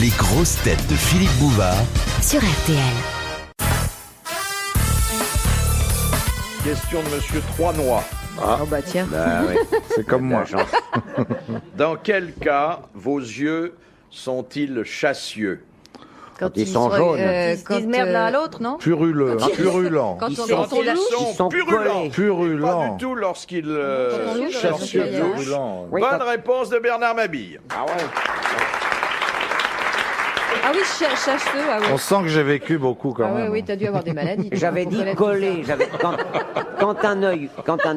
Les grosses têtes de Philippe Bouvard sur RTL. Question de Monsieur Troisnoy. Ah, oh bah tiens. Bah oui, c'est comme moi. Dans quel cas vos yeux sont-ils chassieux? Quand ils sont jaunes. Ils se disent merde l'un à l'autre, non? Puruleux, purulent. Quand Ils on sont, entend la... ils sont purulents. Purulents. Pas du tout lorsqu'ils Chassieux, louchent. purulents. Bonne réponse de Bernard Mabille. Ah ouais. Ah oui, chasseux, ah oui. On sent que j'ai vécu beaucoup quand Ah même. oui, t'as dû avoir des maladies. J'avais dit coller. Quand un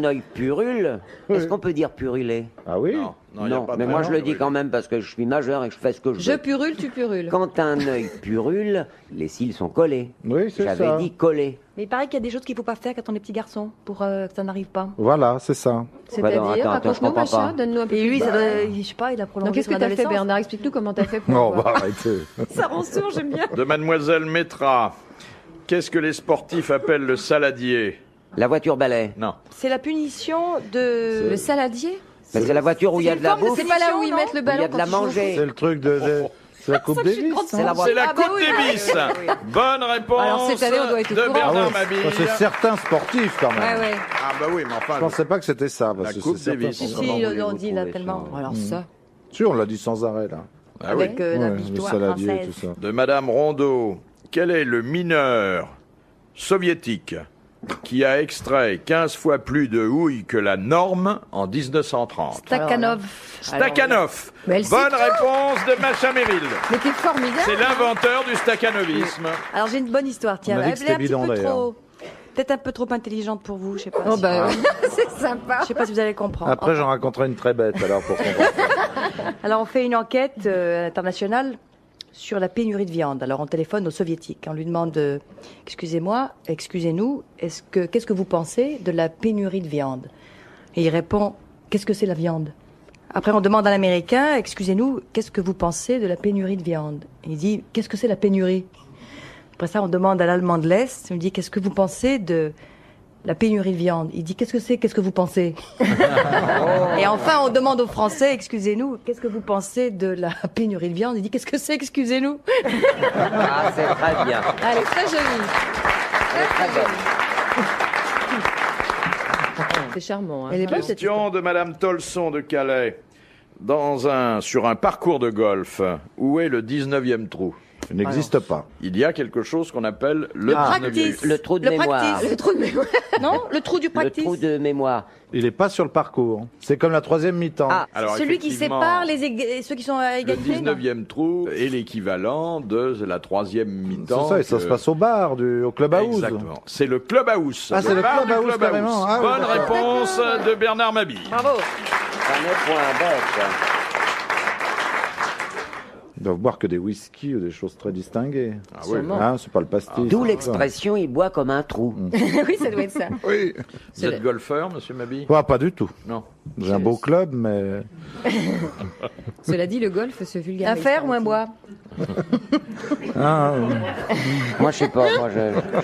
œil purule, est-ce qu'on peut dire puruler? Ah oui. Non, y a pas de mais moi je le dis purule. quand même parce que je suis majeur et que je fais ce que je Je veux. purule, tu purules. Quand un œil purule, les cils sont collés. Oui, c'est J'avais ça. dit coller. Mais il paraît qu'il y a des choses qu'il faut pas faire quand on est petit garçon pour que ça n'arrive pas. Voilà, c'est ça. Attends, C'est-à-dire, attends, je raconte-nous, comprends machin, pas. donne-nous un peu. Et lui, ça doit, je sais pas, il a prolongé. Donc qu'est-ce que son t'as fait, adolescence. Bernard? Explique-nous comment t'as fait pour... Non, bah arrêtez. Ça rend sourd, j'aime bien. De Mademoiselle Métra. Qu'est-ce que les sportifs appellent le saladier? La voiture balai. Non. C'est la punition de... Le saladier? Mais c'est la voiture où il y a de la forme de- bouffe, c'est où pas là où ils non mettent le il y ballon a de la quand ils jouent au manger. C'est le truc de... C'est la Coupe Davis. C'est la C'est la Ah bah Coupe oui, Davis. ah oui, oui. Bonne réponse Alors, cette année, on doit être au de courant. Bernard Ah Mabille. ouais. Ça, c'est certains sportifs quand même. Ouais, ouais. Ah bah oui, mais enfin... Je pensais pas que c'était ça. Parce La que Coupe c'est certains Davis. Si, sportifs. Comment si, on voulez-vous dit là trouver tellement. ça Alors ça, Si, on l'a dit sans arrêt là. Ah oui. avec la Ouais, le victoire saladier et française. tout ça. De Madame Rondeau. Quel est le mineur soviétique qui a extrait 15 fois plus de houille que la norme en 1930? Stakhanov. Stakhanov. Mais elle sait Bonne réponse de Macha Merrill. Mais t'es formidable. C'est l'inventeur du stakhanovisme. Alors j'ai une bonne histoire, tiens. On a dit Elle que est c'était un petit bidon, peu d'ailleurs. trop... Peut-être un peu trop intelligente pour vous, je sais pas. Oh si- bah, c'est sympa. Je sais pas si vous allez comprendre. Après, j'en raconterai une très bête alors pour comprendre. Alors on fait une enquête internationale sur la pénurie de viande. Alors on téléphone aux soviétiques. On lui demande, excusez-moi, excusez-nous, qu'est-ce que vous pensez de la pénurie de viande? Et il répond, qu'est-ce que c'est la viande? Après on demande à l'américain, excusez-nous, qu'est-ce que vous pensez de la pénurie de viande? Et il dit, qu'est-ce que c'est la pénurie? Après ça on demande à l'allemand de l'Est, il me dit, qu'est-ce que vous pensez de la pénurie de viande? Il dit, qu'est-ce que vous pensez? Et enfin, on demande aux Français, excusez-nous, qu'est-ce que vous pensez de la pénurie de viande? Il dit, qu'est-ce que c'est, excusez-nous? Ah, c'est très bien. Elle est très jolie. C'est très bien. C'est charmant. Hein. Elle est belle, cette Question de Madame Tolson de Calais. Sur un parcours de golf, où est le 19e trou? Il n'existe pas. Il y a quelque chose qu'on appelle le practice. 19e. Le trou de Le mémoire. practice. Le trou de mémoire. Non, le trou du Le practice. trou de mémoire. Il n'est pas sur le parcours. C'est comme la troisième mi-temps. Ah, Alors, Celui qui effectivement, sépare ceux qui sont à le égalité. non 19e trou est l'équivalent de la troisième C'est mi-temps. ça, et ça se passe au bar, au clubhouse. Exactement. C'est le clubhouse. Ah, c'est le bar du clubhouse, carrément. Ah oui, Bonne d'accord. réponse de Bernard Mabille. Bravo. ça n'est point bête. Ils doivent boire que des whisky ou des choses très distinguées. Ah oui. Hein, c'est pas le pastis. D'où l'expression, il boit comme un trou. Oui, ça doit être ça. Oui. Vous êtes golfeur, monsieur Mabille? Pas du tout. Non. J'ai un beau club, mais... Cela dit, le golf se vulgarise. Un fer ou un bois? Ah, Moi, je sais pas. Moi,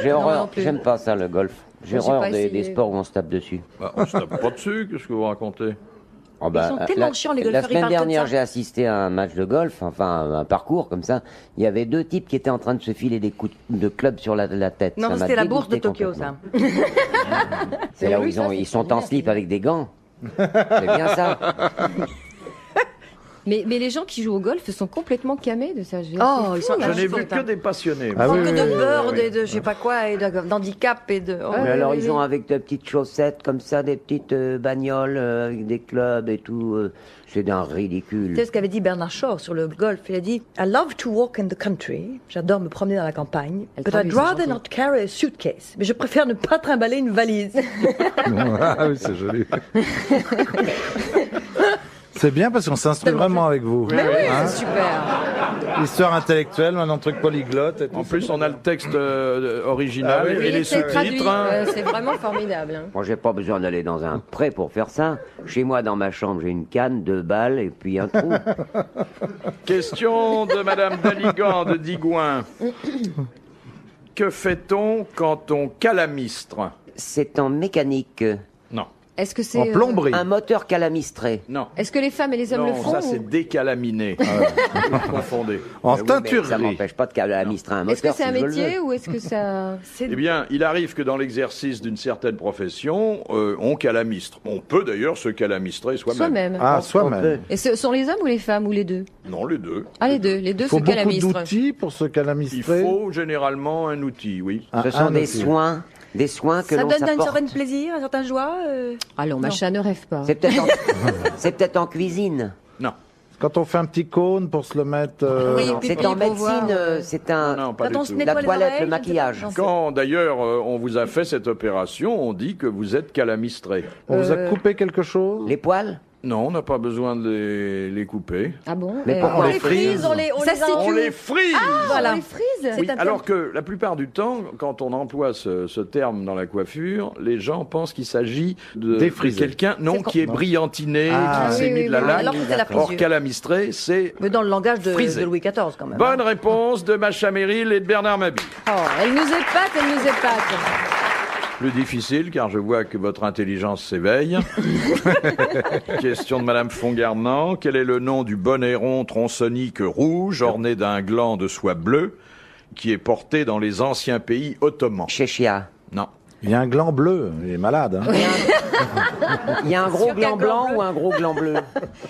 j'ai Non, horreur. non plus. J'aime pas ça, le golf. J'ai Moi, j'ai horreur pas des essayé. sports où on se tape dessus. Bah, on se tape pas dessus, qu'est-ce que vous racontez? Oh, Ils sont tellement chiants, les golfeurs, La ils semaine parlent comme dernière, ça. j'ai assisté à un match de golf, enfin un parcours comme ça. Il y avait deux types qui étaient en train de se filer des coups de club sur la tête. Non, Ça m'a c'était la bourse de dégoûté Tokyo, ça. complètement. C'est là où Oui, ça, c'est ils sont en formidable. slip avec des gants. C'est bien ça. Mais les gens qui jouent au golf sont complètement camés de ça. Oh, ils sont Je n'ai vu insultants. que des passionnés. Ah Ils oui, font que oui, de oui, beurre, oui. de je sais pas quoi, et d'handicap et de... Oh, Mais alors, oui, ils oui. ont avec des petites chaussettes comme ça, des petites bagnoles avec des clubs et tout. C'est d'un ridicule. Tu sais ce qu'avait dit Bernard Shaw sur le golf? Il a dit « I love to walk in the country. J'adore me promener dans la campagne. Elle But traduit, I'd c'est rather gentil. not carry a suitcase. Mais je préfère ne pas trimballer une valise. Ah oui, c'est joli. C'est bien parce qu'on s'instruit vraiment avec vous. Mais oui, Hein c'est super. Histoire intellectuelle, maintenant truc polyglotte et tout. En plus, on a le texte original Ah oui, et les c'est traduit. sous-titres. hein. C'est vraiment formidable. Hein. Moi, j'ai pas besoin d'aller dans un pré pour faire ça. Chez moi, dans ma chambre, j'ai une canne, 2 balles et puis un trou. Question de Madame Daligan de Digoin. Que fait-on quand on calamistre? C'est en mécanique. Non. Est-ce que c'est En plomberie. Un moteur calamistré. Non. Est-ce que les femmes et les hommes le Non, font ça ou- c'est décalaminé. Vous confondez. En Oui, mais ça teinturerie. m'empêche pas de calamistrer un moteur. Est-ce que c'est un si je le métier veux. ou est-ce que ça... Eh bien, il arrive que dans l'exercice d'une certaine profession, on calamistre. On peut d'ailleurs se calamistrer soi-même. Soi-même. Ah, On soi-même. peut. Et ce sont les hommes ou les femmes ou les deux? Non, les deux. Ah, les deux. Les deux Il faut se beaucoup calamistrent. d'outils pour se Il calamister. faut généralement un outil, oui. Un- Ce sont un des outil. soins. Des soins que Ça l'on donne un s'apporte. certain plaisir, un certain joie. Allons, ma chat ne rêve pas. C'est peut-être en... c'est peut-être en cuisine. Non. Quand on fait un petit cône pour se le mettre. Oui, C'est pipi, en pour voir, médecine, c'est un... Non, pas Quand on du se tout. nettoie La les toilette, oreilles, le je ne sais maquillage. pas. Quand d'ailleurs on vous a fait cette opération, on dit que vous êtes calamistré. On vous a coupé quelque chose Les poils? Non, on n'a pas besoin de les couper. Ah bon? Mais pourquoi On les frise, on les Ça, c'est On que- les frise. Voilà. On les frise? Oui, un alors que la plupart du temps, quand on emploie ce terme dans la coiffure, les gens pensent qu'il s'agit de Défriser. quelqu'un C'est qui est non. brillantiné, Ah, qui s'est oui, mis oui, de la oui. laque. Alors que c'est la Or, frisure. calamistré, c'est... Mais dans le langage de Frisé. Louis XIV, quand même. Bonne réponse de Macha Merrill et de Bernard Mabille. Oh, elle nous épate, elle nous épate. Plus difficile, car je vois que votre intelligence s'éveille. Question de Madame Fongarnant. Quel est le nom du bonnet rond tronçonnique rouge, orné d'un gland de soie bleue, qui est porté dans les anciens pays ottomans? Chéchia. Non. Il y a un gland bleu. Il est malade. Hein. Il y a un gros Sûr qu'il y a gland un gland blanc bleu. ou un gros gland bleu?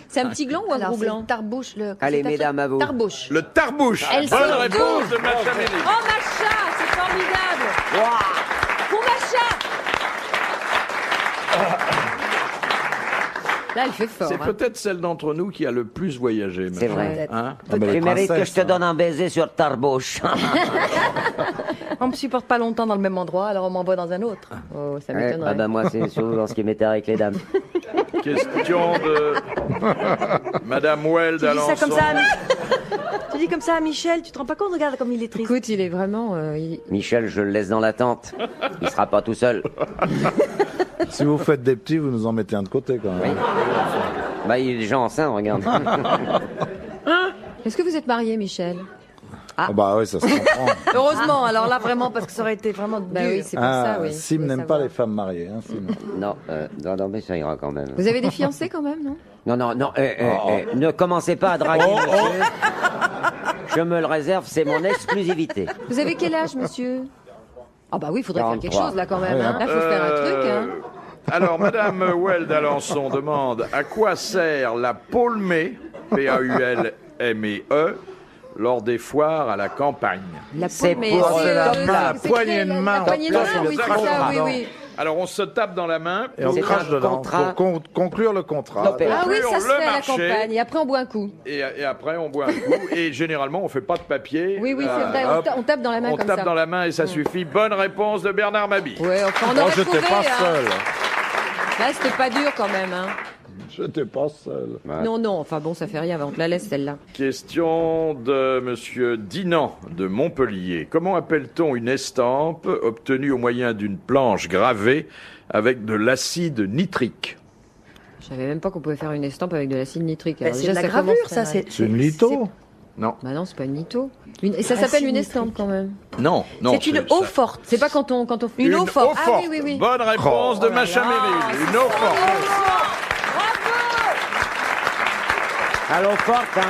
C'est un petit gland ou un Alors, gros c'est gland? le tarbouche. Allez, c'est un mesdames, à vous. Tarbouche. Le tarbouche. Elle Bonne sait réponse tout. de Macha Merrill. Oh, ma chat, c'est formidable. Pour ma chat. Là, elle fait fort. C'est hein. peut-être celle d'entre nous qui a le plus voyagé. C'est Macha. vrai. Hein? Ah, mais les Tu mérites que princesses, je te hein. donne un baiser sur ta bouche. On me supporte pas longtemps dans le même endroit, alors on m'envoie dans un autre. Oh, ça Ouais, m'étonnerait. ah bah moi, c'est surtout dans ce qui m'était avec les dames. Question de Madame Weld Tu dis ça comme d'Alençon. ça à Tu dis comme ça à Michel, tu te rends pas compte, regarde comme il est triste. Écoute, il est vraiment... Michel, je le laisse dans la tente. Il sera pas tout seul. Si vous faites des petits, vous nous en mettez un de côté quand même. Bah, il est déjà enceint, regarde. Est-ce que vous êtes marié, Michel? Ah bah oui, ça se comprend. Heureusement, alors là vraiment, parce que ça aurait été vraiment dur. Bah oui, c'est pour ça, oui. Sim Faut n'aime savoir. pas les femmes mariées. Hein, Sim. Non, non, mais ça ira quand même. Vous avez des fiancés quand même, non? Non, ne commencez pas à draguer, monsieur. Je me le réserve, c'est mon exclusivité. Vous avez quel âge, monsieur? Ah bah oui, il faudrait faire quelque 43. chose là quand même. Ouais, Hein. Là, faut faire un truc. Hein. Alors, Madame Weld d'Alençon demande à quoi sert la paulmée, P-A-U-L-M-E-E, lors des foires à la campagne. La C'est poule, mais pour c'est, la c'est poignée créé, de main. La poignée de Top, main, c'est oui, le c'est ça, contrat. oui, oui. Alors, on se tape dans la main. Et on C'est crache un dedans contrat. pour conclure le contrat. Non, mais- Ah oui, ça Conclure se le fait à la marché. campagne. Et après, on boit un coup. Et après, on boit un coup. Et généralement, on fait pas de papier. Oui, oui, Euh, c'est vrai. hop, On tape dans la main on comme tape ça. dans la main et ça suffit. Bonne réponse de Bernard Mabille. Ouais, enfin, on Moi, aurait j'étais trouvé. pas hein. seul. Là, c'était pas dur quand même. Hein. J'étais pas seul. Ouais. Non, non, enfin bon, ça fait rien. On te la laisse celle-là. Question de Monsieur Dinan de Montpellier. Comment appelle-t-on une estampe obtenue au moyen d'une planche gravée avec de l'acide nitrique? Je savais même pas qu'on pouvait faire une estampe avec de l'acide nitrique. Bah, Alors, c'est déjà, de la ça gravure, commence ça. très mal. C'est une litho. Non. Bah non, c'est pas une litho. Et ça Acide s'appelle une nitrique. estampe quand même. Non, non. C'est une eau forte. C'est pas quand on Une eau forte. Ah oui, oui, oui. Bonne réponse de Macha Merrill. Une eau forte. Allô, forte, hein.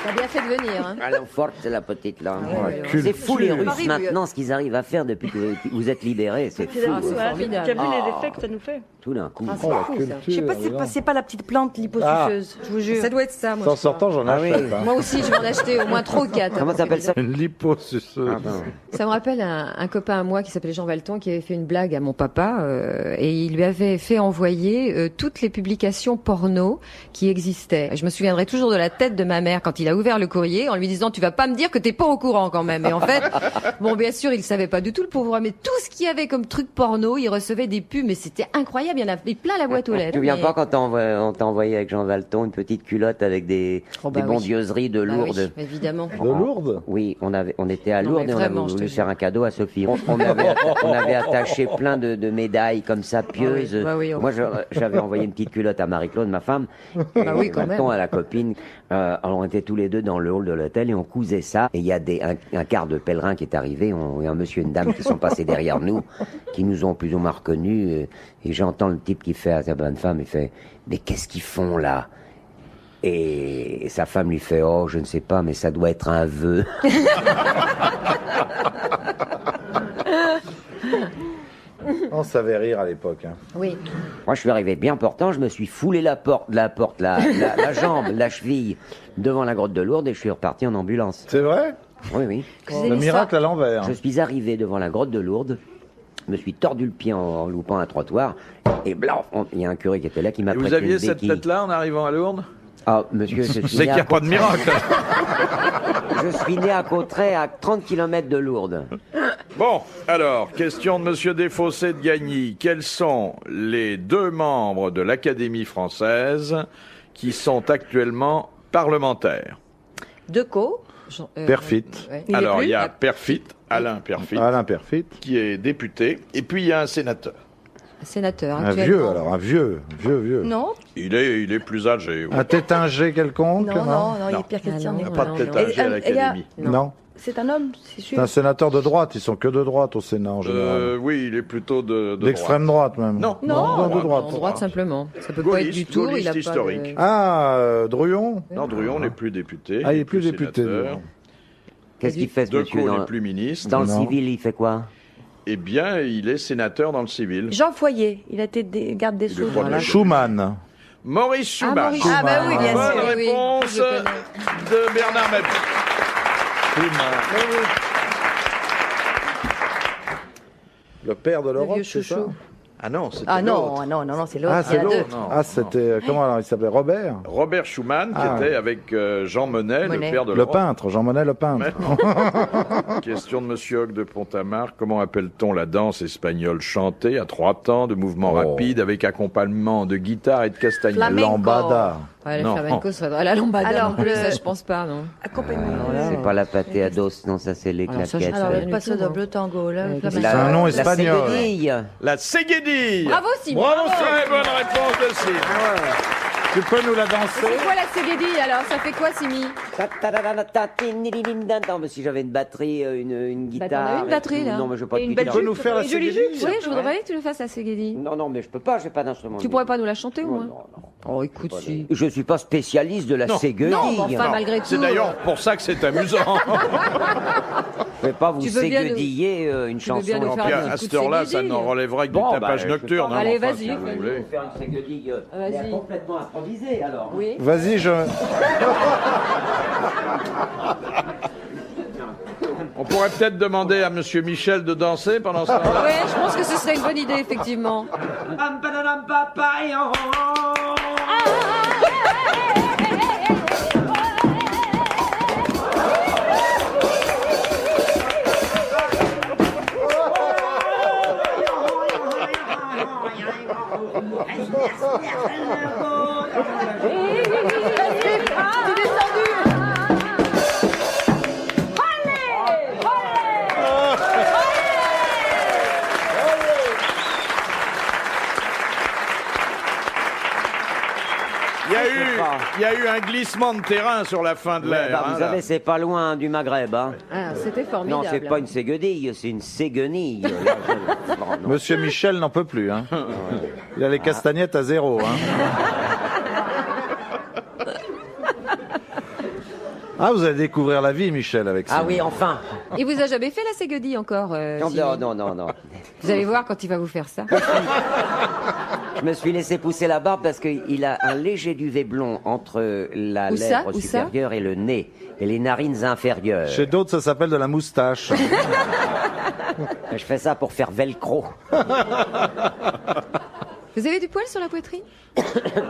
T'as bien fait de venir. Hein. Allô, forte, c'est la petite là. Culture. C'est fou les Russes Paris, maintenant, ce qu'ils arrivent à faire depuis que vous êtes libérés. C'est fou. Ah, c'est formidable. Tu as vu les effets que ça nous fait? Tout d'un coup. Ah, Oh, la fou, ça. culture. Je sais pas si c'est pas la petite plante liposuceuse, je vous jure. Ça doit être ça, moi. S'en je crois. sortant, j'en Ah oui. achète. Hein. Moi aussi, je vais en acheter au moins 3 ou 4. Comment t'appelles ça? Une liposuceuse. Ah, ben. Ça me rappelle un copain à moi qui s'appelait Jean Valton qui avait fait une blague à mon papa et il lui avait fait envoyer toutes les publications porno qui existaient. Et je me souviendrai toujours de la tête de ma mère quand il a ouvert le courrier en lui disant tu vas pas me dire que t'es pas au courant quand même. Et en fait, bon bien sûr il savait pas du tout le pauvre, mais tout ce qu'il y avait comme truc porno, il recevait des pubs, mais c'était incroyable. Il y en avait plein la boîte aux Tu lettres. te souviens mais- pas quand on t'a envoyé avec Jean Valton une petite culotte avec des Oh, bah oui. bondieuseries de Bah Lourdes? oui, évidemment. De Lourdes. Oui, on était à Non, Lourdes mais et on vraiment, avait je te voulu jure. faire un cadeau à Sophie. On avait attaché plein de médailles comme ça, pieuses. Ah oui, bah oui, on- Moi, j'avais envoyé une petite culotte à Marie-Claude, ma femme. Bah oui, quand Valton même. à la copine. Alors, on était tous les les deux dans le hall de l'hôtel et on cousait ça. Et il y a un quart de pèlerin qui est arrivé, il y a un monsieur et une dame qui sont passés derrière nous, qui nous ont plus ou moins reconnus. Et j'entends le type qui fait à sa bonne femme, il fait « Mais qu'est-ce qu'ils font là ?» Et sa femme lui fait « Oh, je ne sais pas, mais ça doit être un vœu. » On savait rire à l'époque. Hein. Oui. Moi, je suis arrivé bien portant, je me suis foulé la jambe, la cheville devant la grotte de Lourdes et je suis reparti en ambulance. C'est vrai? Oui, oui. Le miracle à l'envers. Je suis arrivé devant la grotte de Lourdes, je me suis tordu le pied en loupant un trottoir et blanc, il y a un curé qui était là qui m'a Et prêté vous aviez une cette béquille. tête-là en arrivant à Lourdes? Ah, monsieur, je suis C'est qu'il n'y a pas de miracle. Je suis né à Cauterets, à 30 km de Lourdes. Bon, alors, question de Monsieur Desfossés de Gagny. Quels sont les 2 membres de l'Académie française qui sont actuellement parlementaires? Decaux. Perfit. Ouais. Il est Alors, plus il y a Perfit, Alain Perfit, Alain Perfit. qui est député, et puis il y a un sénateur. Sénateur, Un actuellement. vieux, alors, un vieux. Non, Il est plus âgé. Oui. Un tétinger quelconque? non, il Non. est Pierre Chrétien. Ah Il n'y a non, pas de non, tête non. âgée à Et, l'Académie. Non. C'est un homme, c'est C'est sûr. un sénateur de droite, ils sont que de droite au Sénat en général. Oui, il est plutôt de D'extrême droite même. Non. Non. de droite. En droite simplement. Ça peut pas être du Gaulliste, tout. Il a gaulliste pas historique. de... Ah, Druon? Non, Druon n'est plus député. Ah, il est plus député. sénateur. Druon. Qu'est-ce qu'il fait, ce monsieur, Decaux dans, n'est plus ministre. dans le Non. civil, il fait quoi? Eh bien, il est sénateur dans le civil. Jean Foyer, il a été garde des Il est Sceaux. pas de Voilà. la Schumann. Maurice Schumann. Maurice Ah bah oui, bien Bonne sûr. Oui, oui, réponse je connais. de Bernard Mabie. Le père de Le l'Europe, vieux c'est ça? chouchou. Ah non, c'était Ah l'autre. non, c'est l'autre. Ah, il y c'est en a deux. l'autre. Non, Ah, non. c'était... Comment alors il s'appelait? Robert? Robert Schumann, qui Ah. était avec Jean Monnet, Monnet. le père de Le l'Europe. peintre, Jean Monnet le peintre. Question de Monsieur Hoc de Pont-à-Marc. Comment appelle-t-on la danse espagnole chantée à 3 temps, de mouvements Oh. rapides, avec accompagnement de guitare et de castagnettes? Flamenco. Lambada. Ouais, Non. le flamenco serait la lambada. Alors, non plus, le- ça, je pense pas, non. Accompagnement. C'est pas la pâté à dos, non, ça c'est les Alors, ça, je- claquettes. Alors, Rien le du passe tout, double, hein. le tango, là, le Ouais, flamenco. C'est un nom La espagnol. séguédille. La Séguédille. Bravo, Simon. Bravo, très bonne réponse de Simon. Tu peux nous la danser? C'est quoi la séguédille alors? Ça fait quoi, Simi? Non, mais si j'avais une batterie, une Bah, guitare. t'en as une et batterie, tout. là. Non, mais je veux pas Et de une belle guitare. Tu peux nous faire la Et jolie séguédille? Oui, je voudrais bien que tu le fasses la séguédille. Non, non, mais je peux pas, j'ai pas d'instrument. Tu pourrais pas nous la chanter au Non, moins? non, non. Oh, écoute, si. Je suis pas spécialiste de la Non. séguédille. Non, mais enfin, malgré tout. C'est d'ailleurs pour ça que c'est amusant. Je vais pas vous Tu veux bien nous- séguediller une tu veux chanson. bien nous Non, faire puis un à petit coup cette de heure-là, ça séguédille. n'en relèverait que Bon, du tapage bah, nocturne. Allez, enfin, vas-y, si vous vas-y. voulez. Faire une séguédille Vas-y. complètement improvisée alors. Oui. Vas-y, je... On pourrait peut-être demander à Monsieur Michel de danser pendant ce temps-là. Ouais, je pense que ce serait une bonne idée, effectivement. Il y a eu un glissement de terrain sur la fin de l'air. Vous hein, savez, là. c'est pas loin du Maghreb. Hein. Ah, c'était formidable. Non, c'est pas une séguédille, c'est une séguenille. Là, bon, non. Monsieur Michel n'en peut plus. Hein. Il a les castagnettes à 0. Hein. Ah, vous allez découvre la vie, Michel, avec ça. Ah oui, enfin. Il vous a jamais fait la séguédille encore Non, Simi non. Vous allez voir quand il va vous faire ça. Je me suis laissé pousser la barbe parce qu'il a un léger duvet blond entre la Où ça lèvre Où ça supérieure et le nez, et les narines inférieures. Chez d'autres, ça s'appelle de la moustache. Je fais ça pour faire velcro. Vous avez du poil sur la poitrine?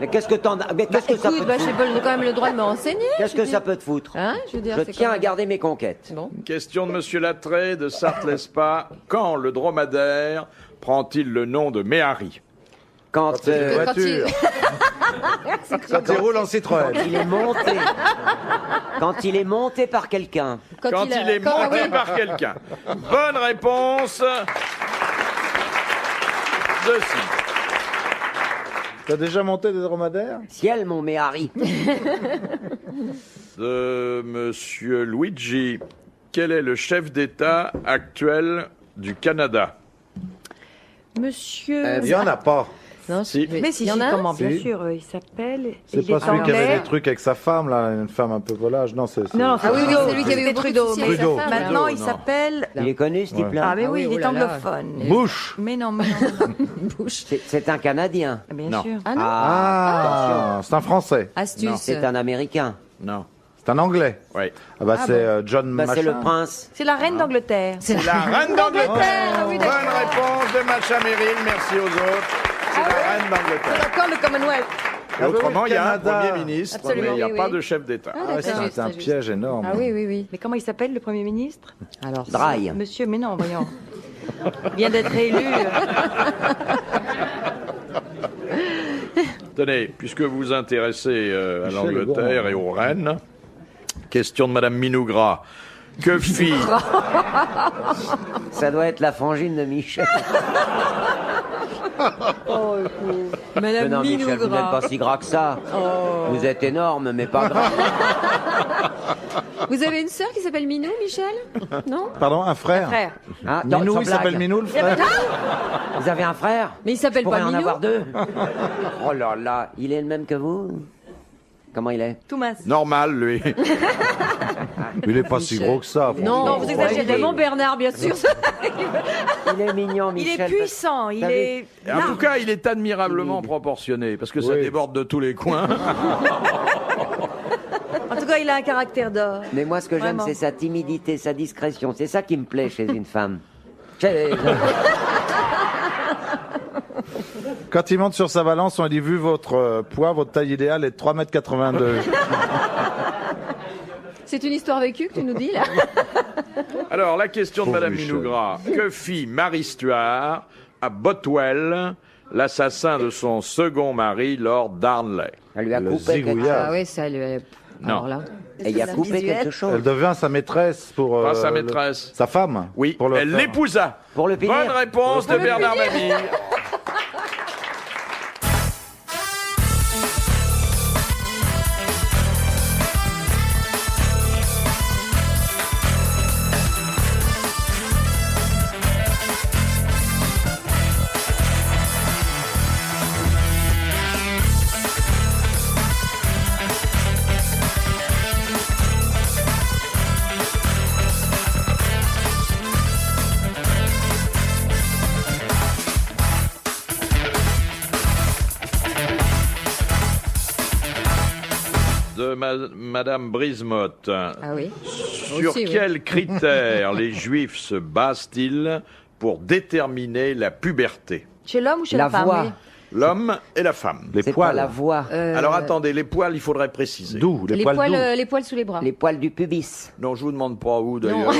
Mais qu'est-ce que t'en as? Mais qu'est-ce que ça peut Écoute, te j'ai foutre? pas quand même le droit de me renseigner. Qu'est-ce je que veux ça dire. peut te foutre? Hein, je veux dire, Je c'est tiens quand à même- garder mes conquêtes. Bon. Question de Monsieur Lattré de Sarthe-Lespas. Quand le dromadaire prend-il le nom de Méhari? Quand, C'est une Quand voiture. Quand il roule en Citroën. il est monté. Quand il est monté par quelqu'un. Quand il est monté oui. par quelqu'un. Bonne réponse de Simon. T'as déjà monté des dromadaires? Ciel, mon Méhari. de Monsieur Luigi. Quel est le chef d'État actuel du Canada? Monsieur. Il n'y en a pas. Non, Si. Mais si, il y en si, a un comment, bien Si. sûr, il s'appelle. C'est il pas est celui qui avait anglais. des trucs avec sa femme, là, une femme un peu volage. Non, c'est. Non, Ah oui, oui, Trudeau. c'est lui qui avait eu C'était beaucoup de Trudeau. soucis avec sa Trudeau. femme. Maintenant, Trudeau, il non. s'appelle. Il est connu, ce Ouais. type-là. Ah, mais Ah oui, oui, il oh est là là. anglophone. Bush. Mais non, mais non. C'est un Canadien. Bien Non. sûr. Ah non, Ah, c'est un Français. astuce. C'est un Américain. Non. C'est un Anglais. Oui. Ah bah c'est John Bah, c'est Machin. le prince. C'est la reine d'Angleterre. C'est La reine d'Angleterre. oui, Bonne d'accord. réponse de Macha Meryl. Merci aux autres. C'est la reine C'est d'Angleterre. encore le Commonwealth. Et autrement, il y a un Canada. Premier ministre, Absolument, mais il n'y a oui, pas oui. de chef d'État. Ah, Ah ouais, d'accord. c'est un piège énorme. Ah oui, oui, oui. Mais comment il s'appelle, le Premier ministre? Alors, Dry. Monsieur, mais non, voyons. Il vient d'être élu. Tenez, puisque vous vous intéressez à Michel l'Angleterre est et aux reines, question de Madame Minougra. Que fit Ça doit être la frangine de Michel. Mais Madame non, Michel, vous n'êtes Minougra. pas si gras que ça. Vous êtes énorme, mais pas gras. Vous avez une sœur qui s'appelle Minou, Michel? Non? Pardon, un frère. Frère. Ah, Minou, sans il s'appelle blague. Minou, le frère. Vous avez un frère? Mais il s'appelle Je pourrais pas en Minou? avoir deux. Oh là là, il est le même que vous? Comment il est? Thomas. normal, lui? Il est pas si gros que ça. Non, Non, vous exagérez. évidemment Bernard, bien sûr. Il est mignon, Il Michel. est puissant, il T'as vu est. En tout cas, il est admirablement proportionné, parce que ça Oui. déborde de tous les coins. En tout cas, il a un caractère d'or. Mais moi, ce que j'aime, Vraiment. c'est sa timidité, sa discrétion. C'est ça qui me plaît chez une femme. Chez- Quand il monte sur sa balance, on lui dit, vu votre poids, votre taille idéale est de 3,82 m. C'est une histoire vécue que tu nous dis, là? Alors, la question de Pauvre Madame Michel. Minougra. Que fit Marie Stuart à Bothwell, l'assassin de son second mari, Lord Darnley? Elle lui a Le coupé quelque zigouillard. Ah oui, ça lui. Non. Alors là. Et il a coupé quelque chose. Elle devient sa maîtresse pour... Pas sa maîtresse. Sa femme. Oui, pour le elle faire. l'épousa. Pour le punir. Bonne réponse de Bernard Mabille. De Madame Brisemotte. Ah oui. Sur Aussi, oui. quels critères les Juifs se basent-ils pour déterminer la puberté? Chez l'homme ou chez La la, femme? voix. Oui. L'homme et la femme. Les C'est pas poils. la voix. Alors attendez, les poils, il faudrait préciser. D'où les poils d'où Les poils sous les bras. Les poils du pubis. Non, je vous demande pas où d'ailleurs.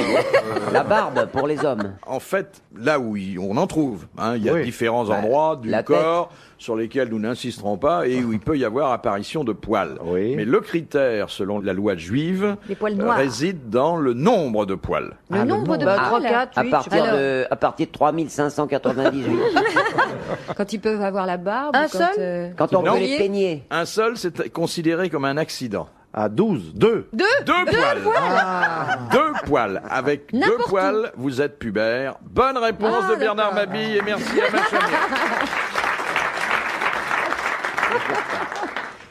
La barbe pour les hommes. En fait, là où on en trouve, hein, il y a Oui. différents endroits du la tête. corps sur lesquels nous n'insisterons pas et où il peut y avoir apparition de poils. Oui. Mais le critère, selon la loi juive, Les poils noirs. réside dans le nombre de poils. Le nombre de Bah, poils. 3, 4, À 8. partir, Alors. à partir de 3598. Quand ils peuvent avoir la barbe. Un ou quand, seul Quand on Non. veut les peigner. Un seul, c'est considéré comme un accident. À 12. 2. Deux poils. Deux poils. Avec deux N'importe poils, vous êtes pubère. Bonne réponse Ah, de Bernard d'accord. Mabille et merci à Macha Meryl.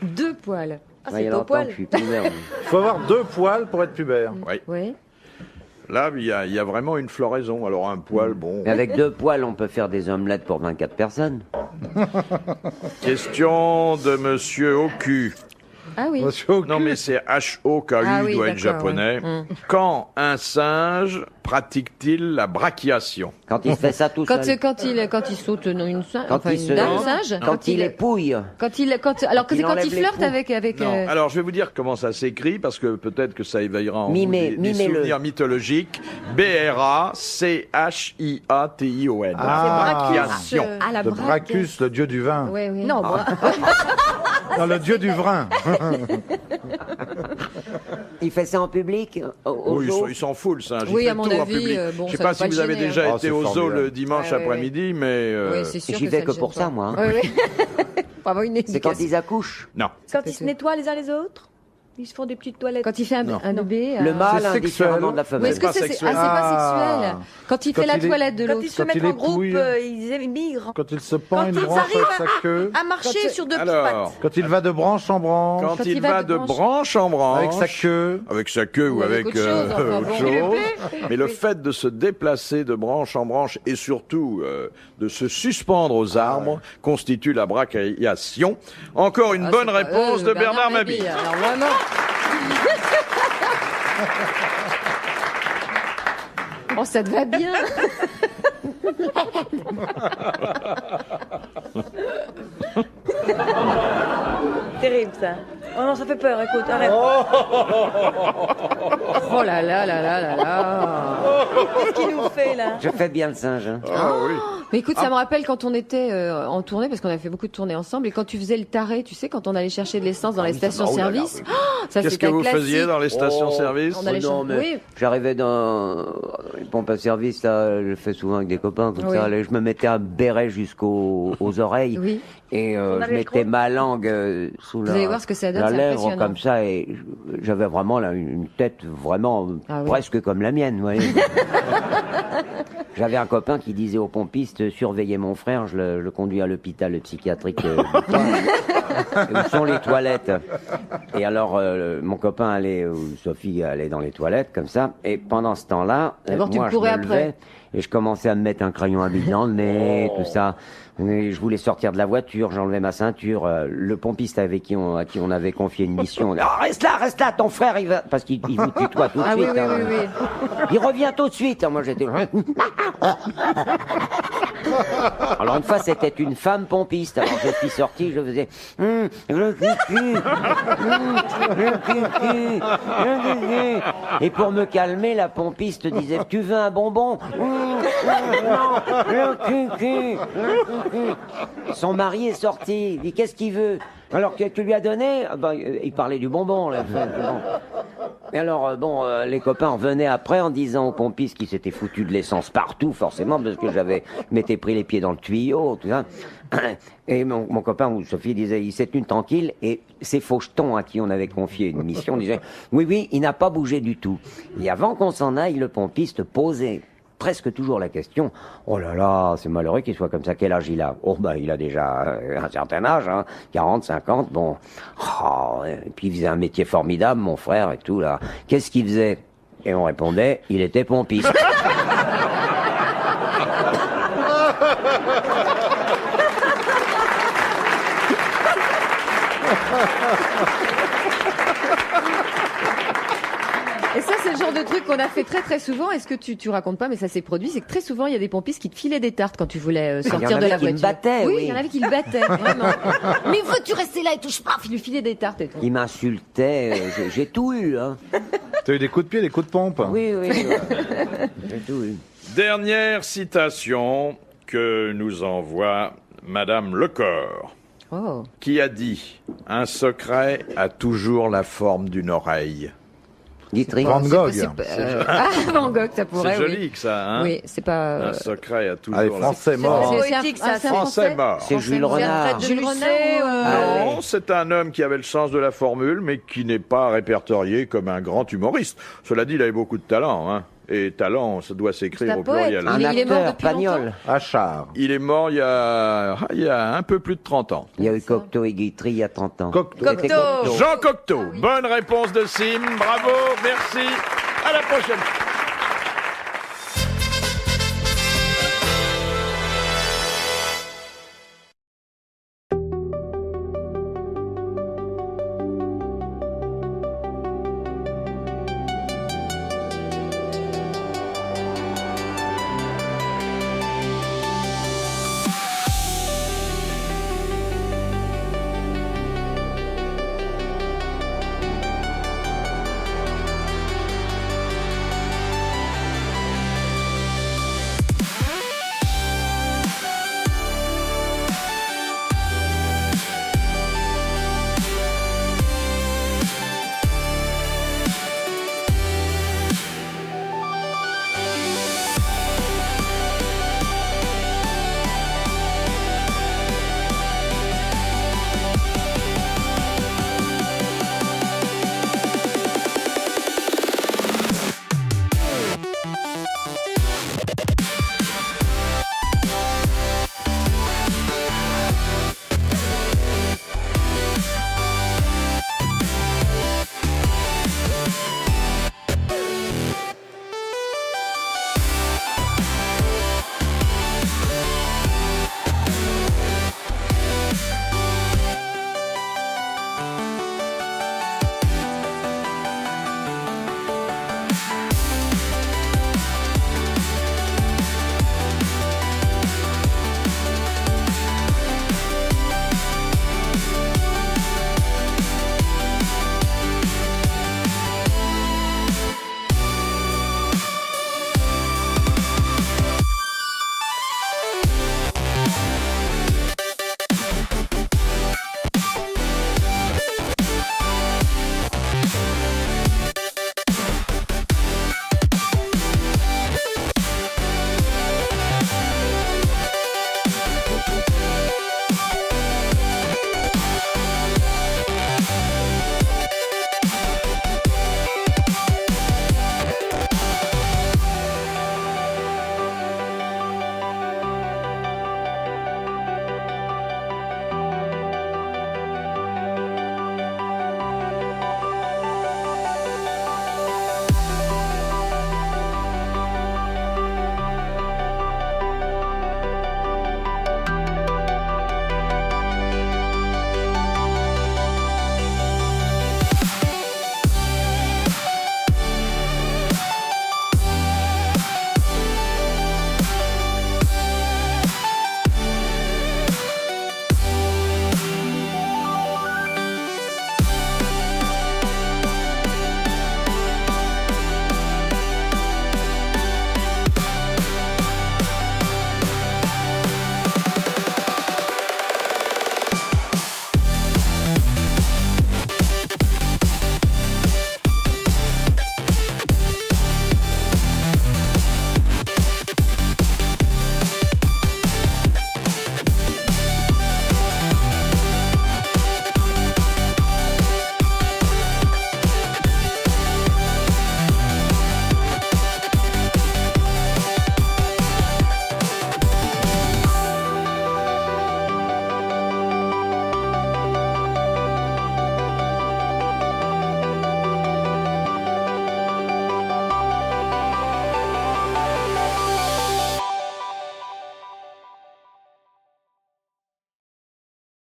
Deux poils. Ah, Ouais, il y c'est a au longtemps poil. que je suis pubère. Il faut avoir 2 poils pour être pubère. Oui. Là, il y a vraiment une floraison. Alors un poil, bon. Mais avec 2 poils, on peut faire des omelettes pour 24 personnes. Question de Monsieur Oku. Ah oui. Monsieur Oku. Non, mais c'est H-O-K-U, Ah oui, doit être d'accord, japonais. ouais. Quand un singe pratique-t-il la brachiation? Quand il fait ça tout Quand, seul. quand il saute une singe, Quand enfin il une se dame lance, singe, Quand il épouille. alors Quand c'est il quand enlève il les flirte poux. avec. Non, alors je vais vous dire comment ça s'écrit, parce que peut-être que ça éveillera en vous des Mimez-le. souvenirs mythologiques. B-R-A-C-H-I-A-T-I-O-N. Ah. Brachiation. à la De braque. Bracchus, le dieu du vin. Ouais, oui. Non, bon. Non, le dieu du vin. Il fait ça en public au Oui, zoo. il s'en fout, le singe. Oui, il fait à mon tout en avis, public. bon, Je sais ça pas doit si pas vous le avez gêner, déjà hein. Ah, été c'est au zoo formidable. le dimanche Ouais, ouais, après-midi, mais... Oui, c'est sûr J'y que vais ça que le pour gêne ça, pas. moi, hein. Ouais, ouais. Pour avoir une C'est quand éducation. ils accouchent. Non. Quand ils se nettoient les uns les autres? Ils se font des petites toilettes. Quand il fait un bébé. Le mâle C'est indifféremment sexuel. de la Ou femelle. est-ce que pas c'est sexuel. c'est pas Ah. sexuel. Quand il Quand fait la il est- toilette de Quand l'autre. ils se Quand mettent il en est groupe, pouille. ils émigrent. Quand il se pend Quand une ils branche arrivent avec sa queue. À marcher sur deux Alors, pattes. Quand il va de branche en branche. quand il va de branche en branche, Avec sa queue. avec sa queue ou avec autre chose, enfin, autre bon. chose. Mais le fait de se déplacer de branche en branche et surtout de se suspendre aux arbres constitue la brachiation. Encore une Ah, bonne c'est pas- réponse de Bernard Mabille. Alors vraiment. Oh, ça te va bien. Terrible ça. Oh non, ça fait peur, écoute, arrête. Oh là là là là là là. Qu'est-ce qu'il nous fait là? Je fais bien le singe. Hein. Ah oui. Mais écoute, ça me rappelle quand on était en tournée, parce qu'on a fait beaucoup de tournées ensemble, et quand tu faisais le taré, tu sais, quand on allait chercher de l'essence dans les stations-service. Ça, Qu'est-ce c'était que un vous classique. faisiez dans les stations-service On allait non, chercher- mais Oui. j'arrivais dans une pompe à service, là, je le fais souvent avec des copains comme Oui. ça. Là, je me mettais un béret aux oreilles Oui. et On je avait le mettais croc. ma langue sous Vous la, allez voir ce que ça donne, la c'est lèvre impressionnant. comme ça et j'avais vraiment là, une tête vraiment Ah oui. presque comme la mienne, vous voyez. J'avais un copain qui disait aux pompistes surveillez mon frère, je le conduis à l'hôpital psychiatrique. Où sont les toilettes? Et alors mon copain allait, ou Sophie allait dans les toilettes comme ça. Et pendant ce temps-là, D'abord, tu moi courais je me après. levais et je commençais à me mettre un crayon à billes dans le nez, tout ça. Et je voulais sortir de la voiture, j'enlevais ma ceinture. Le pompiste à qui on avait confié une mission. Ah, reste là, ton frère il va parce qu'il vous tutoie tout de Ah oui, suite. oui, hein. oui, oui. Il revient tout de suite. Alors, moi j'étais. Alors une fois c'était une femme pompiste. Alors je suis sorti, je faisais. Le cucu. Et pour me calmer, la pompiste disait tu veux un bonbon? Le cucu. Son mari est sorti. Il dit qu'est-ce qu'il veut? Alors que tu lui as donné? Ah ben, il parlait du bonbon là. Bon. Et alors les copains revenaient après en disant aux pompistes qui s'étaient foutus de l'essence partout forcément parce que je m'étais pris les pieds dans le tuyau, tout ça. Et mon copain ou Sophie disait il s'est tenu tranquille et ces fauchetons à qui on avait confié une mission disaient oui il n'a pas bougé du tout. Et avant qu'on s'en aille, le pompiste posait presque toujours la question oh là là, c'est malheureux qu'il soit comme ça, quel âge il a? Oh bah il a déjà un certain âge, hein, 40, 50, bon. Oh, et puis il faisait un métier formidable, mon frère et tout là. Qu'est-ce qu'il faisait? Et on répondait, il était pompiste. Et ça, c'est le genre de truc qu'on a fait très très souvent. Est-ce que tu racontes pas, mais ça s'est produit, c'est que très souvent, il y a des pompistes qui te filaient des tartes quand tu voulais Il y en sortir de avait la qui me voiture. battaient, oui, oui. il y en avait qui le battaient, vraiment. Mais veux-tu rester là et touche pas? Il lui filait des tartes et tout. Il m'insultait, j'ai tout eu, hein. T'as eu des coups de pied, des coups de pompe. Oui. J'ai tout eu. Dernière citation que nous envoie Madame Lecor, Oh. qui a dit « Un secret a toujours la forme d'une oreille Guitry. Van Gogh. Van Gogh, ça » pourrait, C'est joli que ça, hein? Oui, c'est pas... Un secret a toujours Allez, la français mort. C'est poétique, ça, c'est Français mort. C'est Jules Renard. Jules Lucet, Renard. Non, c'est un homme qui avait le sens de la formule, mais qui n'est pas répertorié comme un grand humoriste. Cela dit, il avait beaucoup de talent, hein. Et talent, ça doit C'est s'écrire un au poète. pluriel. Un Il est mort acteur, depuis longtemps Pagnol. Achard. Il est mort il y a un peu plus de 30 ans. Il y a eu Cocteau et Guitry il y a 30 ans. Cocteau. C'était Cocteau. Jean Cocteau. Bonne réponse de Sim. Bravo, merci. À la prochaine.